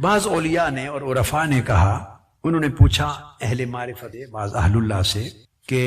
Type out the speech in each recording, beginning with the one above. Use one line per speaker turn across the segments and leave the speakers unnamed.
بعض اولیاء نے اور عرفاء نے کہا، انہوں نے پوچھا اہل معرفت بعض اہل اللہ سے کہ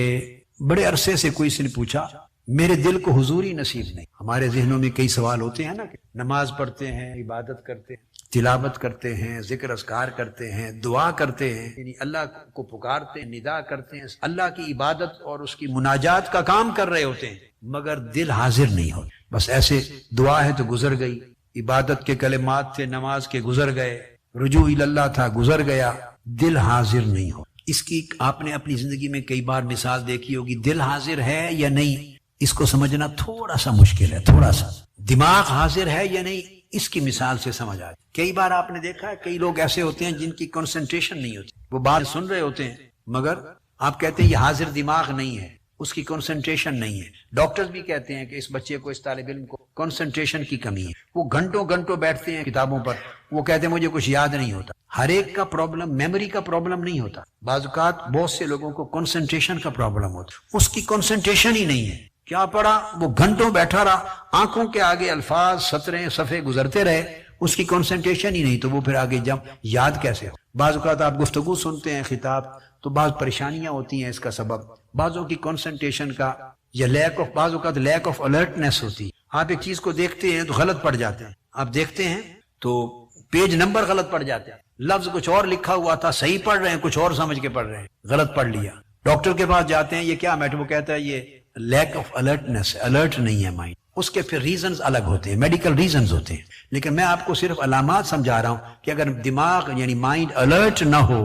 بڑے عرصے سے کوئی سے نے پوچھا میرے دل کو حضوری نصیب نہیں۔ ہمارے ذہنوں میں کئی سوال ہوتے ہیں نا، کہ نماز پڑھتے ہیں، عبادت کرتے ہیں، تلاوت کرتے ہیں، ذکر اذکار کرتے ہیں، دعا کرتے ہیں، یعنی اللہ کو پکارتے ہیں، ندا کرتے ہیں، اللہ کی عبادت اور اس کی مناجات کا کام کر رہے ہوتے ہیں، مگر دل حاضر نہیں ہوتا۔ بس ایسے دعا ہے تو گزر گئی، عبادت کے کلمات تھے نماز کے گزر گئے، رجوع اللہ تھا گزر گیا، دل حاضر نہیں ہو۔ اس کی آپ نے اپنی زندگی میں کئی بار مثال دیکھی ہوگی، دل حاضر ہے یا نہیں اس کو سمجھنا تھوڑا سا مشکل ہے، تھوڑا سا دماغ حاضر ہے یا نہیں اس کی مثال سے سمجھ آئے۔ کئی بار آپ نے دیکھا ہے کئی لوگ ایسے ہوتے ہیں جن کی کنسنٹریشن نہیں ہوتی، وہ بات سن رہے ہوتے ہیں مگر آپ کہتے ہیں یہ حاضر دماغ نہیں ہے، اس کی کنسنٹریشن نہیں ہے۔ ڈاکٹرز بھی کہتے ہیں کہ اس بچے کو، اس طالب علم کو کنسنٹریشن کی کمی ہے، وہ گھنٹوں گھنٹوں بیٹھتے ہیں کتابوں پر، وہ کہتے ہیں مجھے کچھ یاد نہیں ہوتا۔ ہر ایک کا پرابلم میموری کا پرابلم نہیں ہوتا، بعض اوقات بہت سے لوگوں کو کنسنٹریشن کا پرابلم ہوتا، اس کی کنسنٹریشن ہی نہیں ہے۔ کیا پڑھا؟ وہ گھنٹوں بیٹھا رہا، آنکھوں کے آگے الفاظ سطریں صفحے گزرتے رہے، اس کی کنسنٹریشن ہی نہیں، تو وہ پھر آگے جب یاد کیسے ہو؟ بعض اوقات آپ گفتگو سنتے ہیں، خطاب، تو بعض پریشانیاں ہوتی ہیں اس کا سبب، بعضوں کی کنسنٹریشن کا یا بعض اوقات لیک آف الرٹنس ہوتی ہے۔ آپ ایک چیز کو دیکھتے ہیں تو غلط پڑ جاتے ہیں، آپ دیکھتے ہیں تو پیج نمبر غلط پڑ جاتے ہیں، لفظ کچھ اور لکھا ہوا تھا، صحیح پڑھ رہے ہیں، کچھ اور سمجھ کے پڑھ رہے ہیں، غلط پڑھ لیا۔ ڈاکٹر کے پاس جاتے ہیں، یہ کیا میٹر؟ وہ کہتا ہے یہ لیک آف الرٹنس، الرٹ نہیں ہے مائنڈ۔ اس کے پھر ریزنز الگ ہوتے ہیں، میڈیکل ریزنز ہوتے ہیں، لیکن میں آپ کو صرف علامات سمجھا رہا ہوں کہ اگر دماغ یعنی مائنڈ الرٹ نہ ہو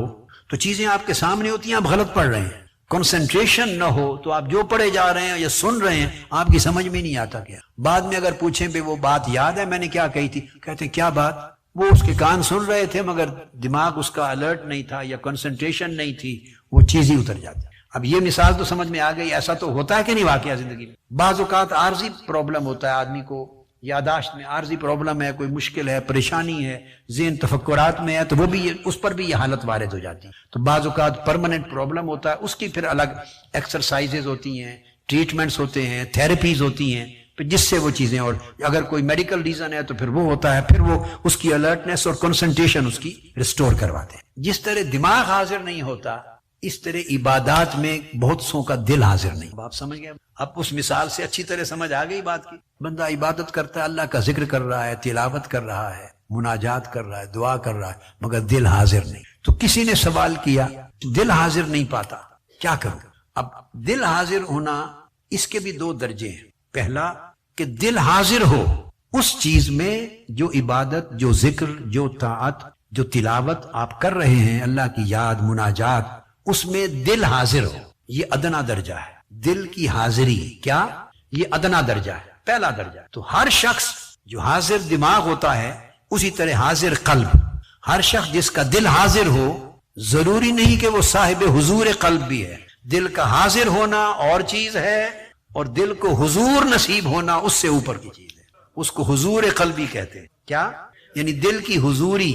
تو چیزیں آپ کے سامنے ہوتی ہیں، آپ غلط پڑھ رہے ہیں۔ کنسنٹریشن نہ ہو تو آپ جو پڑھے جا رہے ہیں یا سن رہے ہیں آپ کی سمجھ میں نہیں آتا کیا۔ بعد میں اگر پوچھیں پہ وہ بات یاد ہے میں نے کیا کہی تھی، کہتے ہیں کیا بات؟ وہ اس کے کان سن رہے تھے مگر دماغ اس کا الرٹ نہیں تھا یا کنسنٹریشن نہیں تھی، وہ چیز ہی اتر جاتی۔ اب یہ مثال تو سمجھ میں آ گئی، ایسا تو ہوتا ہے کہ نہیں واقعہ زندگی میں؟ بعض اوقات عارضی پرابلم ہوتا ہے آدمی کو، یاداشت میں عارضی پرابلم ہے، کوئی مشکل ہے، پریشانی ہے، ذہن تفکرات میں ہے، تو وہ بھی اس پر بھی یہ حالت وارد ہو جاتی ہے۔ تو بعض اوقات پرماننٹ پرابلم ہوتا ہے، اس کی پھر الگ ایکسرسائزز ہوتی ہیں، ٹریٹمنٹس ہوتے ہیں، تھیراپیز ہوتی ہیں، جس سے وہ چیزیں، اور اگر کوئی میڈیکل ریزن ہے تو پھر وہ ہوتا ہے، پھر وہ اس کی الرٹنس اور کنسنٹریشن اس کی ریسٹور کرواتے ہیں۔ جس طرح دماغ حاضر نہیں ہوتا اس طرح عبادات میں بہت سو کا دل حاضر نہیں۔ آپ سمجھ گئے؟ اب اس مثال سے اچھی طرح سمجھ آ گئی بات کی۔ بندہ عبادت کرتا ہے، اللہ کا ذکر کر رہا ہے، تلاوت کر رہا ہے، مناجات کر رہا ہے، دعا کر رہا ہے، مگر دل حاضر نہیں۔ تو کسی نے سوال کیا دل حاضر نہیں پاتا، کیا کروں؟ اب دل حاضر ہونا اس کے بھی دو درجے ہیں۔ پہلا کہ دل حاضر ہو اس چیز میں جو عبادت، جو ذکر، جو طاعت، جو تلاوت آپ کر رہے ہیں، اللہ کی یاد، مناجات، اس میں دل حاضر ہو، یہ ادنا درجہ ہے۔ دل کی حاضری کیا؟ یہ ادنا درجہ ہے، پہلا درجہ ہے۔ تو ہر شخص جو حاضر دماغ ہوتا ہے اسی طرح حاضر قلب، ہر شخص جس کا دل حاضر ہو، ضروری نہیں کہ وہ صاحب حضور قلب بھی ہے۔ دل کا حاضر ہونا اور چیز ہے، اور دل کو حضور نصیب ہونا اس سے اوپر کی چیز ہے، اس کو حضور قلبی کہتے ہیں۔ کیا؟ یعنی دل کی حضوری،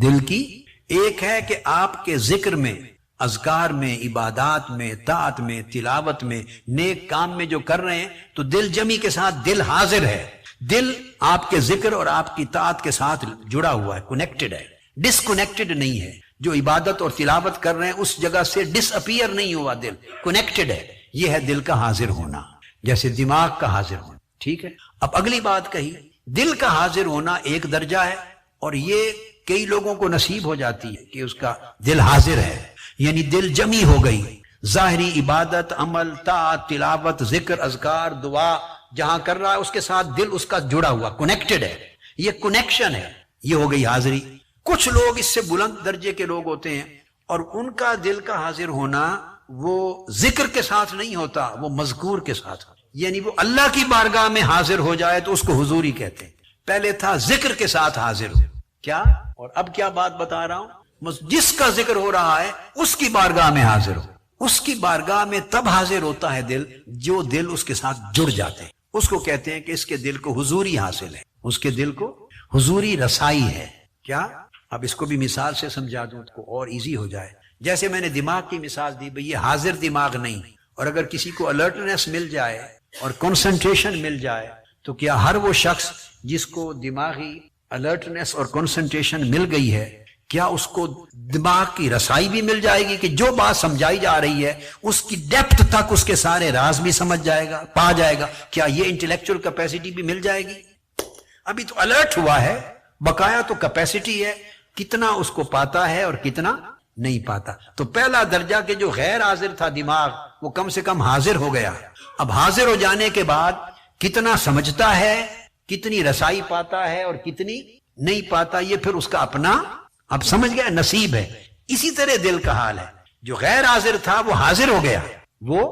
دل کی ایک ہے کہ آپ کے ذکر میں، اذکار میں، عبادات میں، طاعت میں، تلاوت میں، نیک کام میں جو کر رہے ہیں تو دل جمی کے ساتھ دل حاضر ہے، دل آپ کے ذکر اور آپ کی طاعت کے ساتھ جڑا ہوا ہے، کنیکٹڈ ہے، ڈس کنیکٹڈ نہیں ہے۔ جو عبادت اور تلاوت کر رہے ہیں اس جگہ سے ڈس اپیئر نہیں ہوا، دل کنیکٹڈ ہے۔ یہ ہے دل کا حاضر ہونا، جیسے دماغ کا حاضر ہونا۔ ٹھیک ہے؟ اب اگلی بات کہی، دل کا حاضر ہونا ایک درجہ ہے، اور یہ کئی لوگوں کو نصیب ہو جاتی ہے کہ اس کا دل حاضر ہے، یعنی دل جمی ہو گئی، ظاہری عبادت، عمل، طاعت، تلاوت، ذکر، اذکار، دعا جہاں کر رہا ہے اس کے ساتھ دل اس کا جڑا ہوا، کنیکٹڈ ہے، یہ کنیکشن ہے، یہ ہو گئی حاضری۔ کچھ لوگ اس سے بلند درجے کے لوگ ہوتے ہیں اور ان کا دل کا حاضر ہونا وہ ذکر کے ساتھ نہیں ہوتا، وہ مذکور کے ساتھ ہوتا، یعنی وہ اللہ کی بارگاہ میں حاضر ہو جائے تو اس کو حضوری کہتے ہیں۔ پہلے تھا ذکر کے ساتھ حاضر ہو، کیا؟ اور اب کیا بات بتا رہا ہوں، جس کا ذکر ہو رہا ہے اس کی بارگاہ میں حاضر ہو۔ اس کی بارگاہ میں تب حاضر ہوتا ہے دل جو دل اس کے ساتھ جڑ جاتے ہیں، اس کو کہتے ہیں کہ اس کے دل کو حضوری حاصل ہے، اس کے دل کو حضوری رسائی ہے۔ کیا؟ اب اس کو بھی مثال سے سمجھا دوں تو اور ایزی ہو جائے۔ جیسے میں نے دماغ کی مثال دی، بھئی یہ حاضر دماغ نہیں، اور اگر کسی کو الرٹنس مل جائے اور کنسنٹریشن مل جائے تو کیا ہر وہ شخص جس کو دماغی الرٹنس اور کنسنٹریشن مل گئی ہے، کیا اس کو دماغ کی رسائی بھی مل جائے گی کہ جو بات سمجھائی جا رہی ہے اس کی ڈیپتھ تک اس کے سارے راز بھی سمجھ جائے گا، پا جائے گا؟ کیا یہ انٹلیکچوئل کیپیسٹی بھی مل جائے گی؟ ابھی تو الرٹ ہوا ہے، بقایا تو کیپیسٹی ہے، کتنا اس کو پاتا ہے اور کتنا نہیں پاتا۔ تو پہلا درجہ کہ جو غیر حاضر تھا دماغ، وہ کم سے کم حاضر ہو گیا۔ اب حاضر ہو جانے کے بعد کتنا سمجھتا ہے، کتنی رسائی پاتا ہے اور کتنی نہیں پاتا، یہ پھر اس کا اپنا، اب سمجھ گیا، نصیب ہے۔ اسی طرح دل کا حال ہے، جو غیر حاضر تھا وہ حاضر ہو گیا، وہ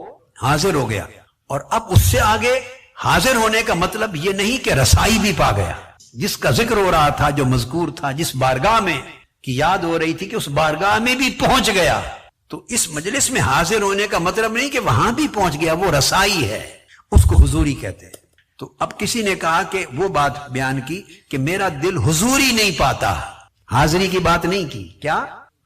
حاضر ہو گیا، اور اب اس سے آگے حاضر ہونے کا مطلب یہ نہیں کہ رسائی بھی پا گیا۔ جس کا ذکر ہو رہا تھا، جو مذکور تھا، جس بارگاہ میں کی یاد ہو رہی تھی کہ اس بارگاہ میں بھی پہنچ گیا، تو اس مجلس میں حاضر ہونے کا مطلب نہیں کہ وہاں بھی پہنچ گیا، وہ رسائی ہے، اس کو حضوری کہتے ہیں۔ تو اب کسی نے کہا کہ وہ بات بیان کی کہ میرا دل حضوری نہیں پاتا، حاضری کی بات نہیں کی، کیا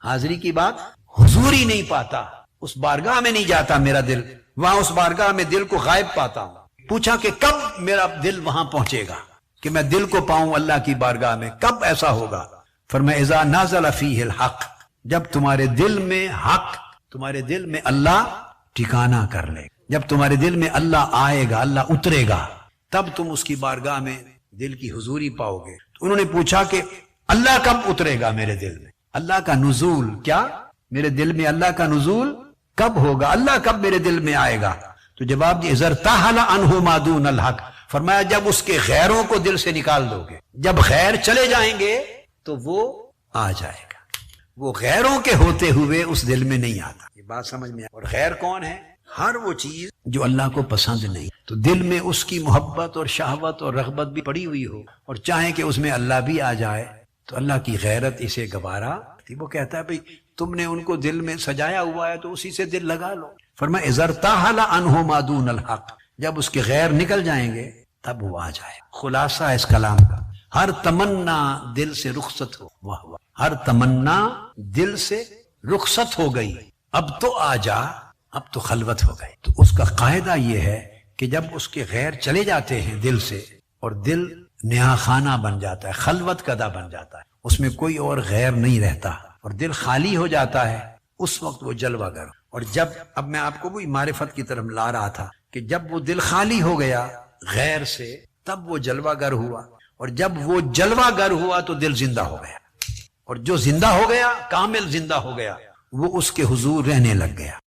حاضری کی بات، حضوری نہیں پاتا، اس بارگاہ میں نہیں جاتا میرا دل، وہاں اس بارگاہ میں دل کو غائب پاتا ہوں۔ پوچھا کہ کب میرا دل وہاں پہنچے گا کہ میں دل کو پاؤں اللہ کی بارگاہ میں، کب ایسا ہوگا؟ فرمایا اذا نازل فیہ الحق، جب تمہارے دل میں حق، تمہارے دل میں اللہ ٹھکانہ کر لے، جب تمہارے دل میں اللہ آئے گا، اللہ اترے گا، تب تم اس کی بارگاہ میں دل کی حضوری پاؤ گے۔ تو انہوں نے پوچھا کہ اللہ کب اترے گا میرے دل میں، اللہ کا نزول، کیا میرے دل میں اللہ کا نزول کب ہوگا، اللہ کب میرے دل میں آئے گا؟ تو جواب دیا اذا ارتحل عنہ ما دون الحق، فرمایا جب اس کے غیروں کو دل سے نکال دو گے، جب غیر چلے جائیں گے تو وہ آ جائے گا، وہ غیروں کے ہوتے ہوئے اس دل میں نہیں آتا۔ یہ بات سمجھ میں آئی؟ اور غیر کون ہے؟ ہر وہ چیز جو اللہ کو پسند نہیں، تو دل میں اس کی محبت اور شہوت اور رغبت بھی پڑی ہوئی ہو، اور چاہے کہ اس میں اللہ بھی آ جائے، تو اللہ کی غیرت اسے گوارا تھی۔ وہ کہتا ہے بھئی تم نے ان کو دل میں سجایا ہوا ہے تو اسی سے دل لگا لو۔ فرمایا اذا ارتحل عنہ ما دون الحق، جب اس کے غیر نکل جائیں گے تب وہ آ جائے۔ خلاصہ اس کلام کا، ہر تمنا دل سے رخصت ہو، واہ واہ، ہر تمنا دل سے رخصت ہو گئی، اب تو آ جا، اب تو خلوت ہو گئی۔ تو اس کا قاعدہ یہ ہے کہ جب اس کے غیر چلے جاتے ہیں دل سے، اور دل نیا خانہ بن جاتا ہے، خلوت کدہ بن جاتا ہے، اس میں کوئی اور غیر نہیں رہتا، اور دل خالی ہو جاتا ہے، اس وقت وہ جلوہ گر۔ اور جب، اب میں آپ کو وہی معرفت کی طرف لا رہا تھا کہ جب وہ دل خالی ہو گیا غیر سے، تب وہ جلوہ گر ہوا، اور جب وہ جلوہ گر ہوا تو دل زندہ ہو گیا، اور جو زندہ ہو گیا، کامل زندہ ہو گیا، وہ اس کے حضور رہنے لگ گیا۔